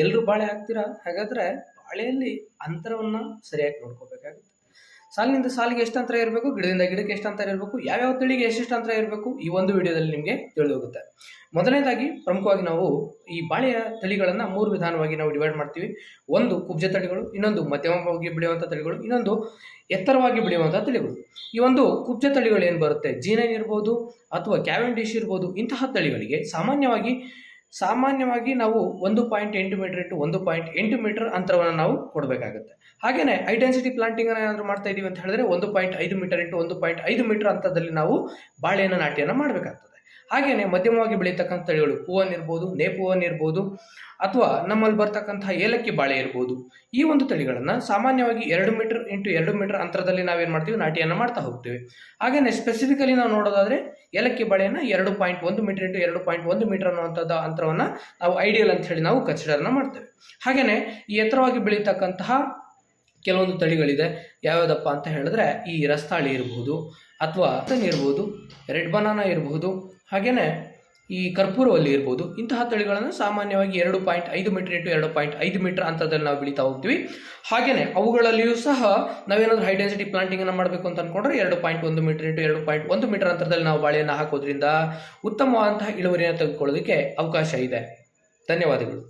ಎಲ್ಲರೂ ಬಾಳೆ ಹಾಕ್ತೀರಾ? ಹಾಗಾದ್ರೆ ಬಾಳೆಯಲ್ಲಿ ಅಂತರವನ್ನ ಸರಿಯಾಗಿ ನೋಡ್ಕೋಬೇಕಾಗುತ್ತೆ. ಸಾಲಿನಿಂದ ಸಾಲಿಗೆ ಎಷ್ಟು ಅಂತರ ಇರಬೇಕು, ಗಿಡದಿಂದ ಗಿಡಕ್ಕೆ ಎಷ್ಟು ಅಂತರ ಇರಬೇಕು, ಯಾವ್ಯಾವ ತಳಿಗೆ ಎಷ್ಟೆಷ್ಟು ಅಂತರ ಇರಬೇಕು, ಈ ಒಂದು ವಿಡಿಯೋದಲ್ಲಿ ನಿಮಗೆ ತಿಳಿದೋಗುತ್ತೆ. ಮೊದಲನೇದಾಗಿ ಪ್ರಮುಖವಾಗಿ ನಾವು ಈ ಬಾಳೆಯ ತಳಿಗಳನ್ನು 3 ವಿಧಾನವಾಗಿ ನಾವು ಡಿವೈಡ್ ಮಾಡ್ತೀವಿ. ಒಂದು ಕುಬ್ಜ ತಳಿಗಳು, ಇನ್ನೊಂದು ಮಧ್ಯಮವಾಗಿ ಬೆಳೆಯುವಂಥ ತಳಿಗಳು, ಇನ್ನೊಂದು ಎತ್ತರವಾಗಿ ಬೆಳೆಯುವಂಥ ತಳಿಗಳು. ಈ ಒಂದು ಕುಬ್ಜ ತಳಿಗಳು ಏನು ಬರುತ್ತೆ, ಜೀನೈನ್ ಇರ್ಬೋದು ಅಥವಾ ಕ್ಯಾವೆಂಡಿಶ್ ಇರ್ಬೋದು, ಇಂತಹ ತಳಿಗಳಿಗೆ ಸಾಮಾನ್ಯವಾಗಿ ನಾವು 1.8 ಮೀಟರ್ ಇಂಟು 1.8 ಮೀಟರ್ ಅಂತರವನ್ನು ನಾವು ಕೊಡಬೇಕಾಗುತ್ತೆ. ಹಾಗೆಯೇ ಹೈ ಡೆನ್ಸಿಟಿ ಪ್ಲಾಂಟಿಂಗ್ ಏನಾದರೂ ಮಾಡ್ತಾ ಇದೀವಿ ಅಂತ ಹೇಳಿದ್ರೆ 1.5 ಮೀಟರ್ ಇಂಟು 1.5 ಮೀಟರ್ ಅಂತರದಲ್ಲಿ ನಾವು ಬಾಳೆಯನ್ನು ನಾಟಿಯನ್ನು ಮಾಡಬೇಕಾಗ್ತದೆ. ಹಾಗೆಯೇ ಮಧ್ಯಮವಾಗಿ ಬೆಳೀತಕ್ಕಂಥ ತಳಿಗಳು ಪೂವನ್ ಇರ್ಬೋದು, ನೇಪೂವನ್ ಇರ್ಬೋದು, ಅಥವಾ ನಮ್ಮಲ್ಲಿ ಬರ್ತಕ್ಕಂತಹ ಏಲಕ್ಕಿ ಬಾಳೆ ಇರ್ಬೋದು. ಈ ಒಂದು ತಳಿಗಳನ್ನು ಸಾಮಾನ್ಯವಾಗಿ 2 ಮೀಟರ್ ಇಂಟು 2 ಮೀಟರ್ ಅಂತರದಲ್ಲಿ ನಾವೇನು ಮಾಡ್ತೀವಿ, ನಾಟಿಯನ್ನು ಮಾಡ್ತಾ ಹೋಗ್ತೀವಿ. ಹಾಗೆಯೇ ಸ್ಪೆಸಿಫಿಕಲಿ ನಾವು ನೋಡೋದಾದ್ರೆ ಏಲಕ್ಕಿ ಬಾಳೆಯನ್ನು 2.1 ಮೀಟರ್ ಇಂಟು 2.1 ಮೀಟರ್ ಅನ್ನುವಂಥದ್ದು ಅಂತರವನ್ನು ನಾವು ಐಡಿಯಲ್ ಅಂತ ಹೇಳಿ ನಾವು ಕನ್ಸಿಡರ್ನ ಮಾಡ್ತೇವೆ. ಹಾಗೆಯೇ ಈ ಎತ್ತರವಾಗಿ ಬೆಳೀತಕ್ಕಂತಹ ಕೆಲವೊಂದು ತಳಿಗಳಿದೆ. ಯಾವ್ಯಾವುದಪ್ಪ ಅಂತ ಹೇಳಿದ್ರೆ ಈ ರಸ್ತಾಳಿ ಇರ್ಬೋದು, ಅಥವಾ ಇರ್ಬೋದು, ರೆಡ್ ಬನಾನಾ ಇರ್ಬೋದು, ಹಾಗೆಯೇ ಈ ಕರ್ಪೂರವಲ್ಲಿ ಇರ್ಬೋದು. ಇಂತಹ ತಳಿಗಳನ್ನು ಸಾಮಾನ್ಯವಾಗಿ 2.5 ಮೀಟರ್ ಇಂಟು 2.5 ಮೀಟರ್ ಅಂತರದಲ್ಲಿ ನಾವು ಬೆಳೀತಾ ಹೋಗ್ತೀವಿ. ಹಾಗೆಯೇ ಅವುಗಳಲ್ಲಿಯೂ ಸಹ ನಾವೇನಾದರೂ ಹೈ ಡೆನ್ಸಿಟಿ ಪ್ಲಾಂಟಿಂಗನ್ನು ಮಾಡಬೇಕು ಅಂತ ಅಂದ್ಕೊಂಡ್ರೆ 2.1 ಮೀಟರ್ ಇಂಟು 2.1 ಮೀಟರ್ ಅಂತರದಲ್ಲಿ ನಾವು ಬಾಳೆಯನ್ನು ಹಾಕೋದ್ರಿಂದ ಉತ್ತಮವಾದಂತಹ ಇಳುವರಿಯನ್ನು ತೆಗೆದುಕೊಳ್ಳೋದಕ್ಕೆ ಅವಕಾಶ ಇದೆ. ಧನ್ಯವಾದಗಳು.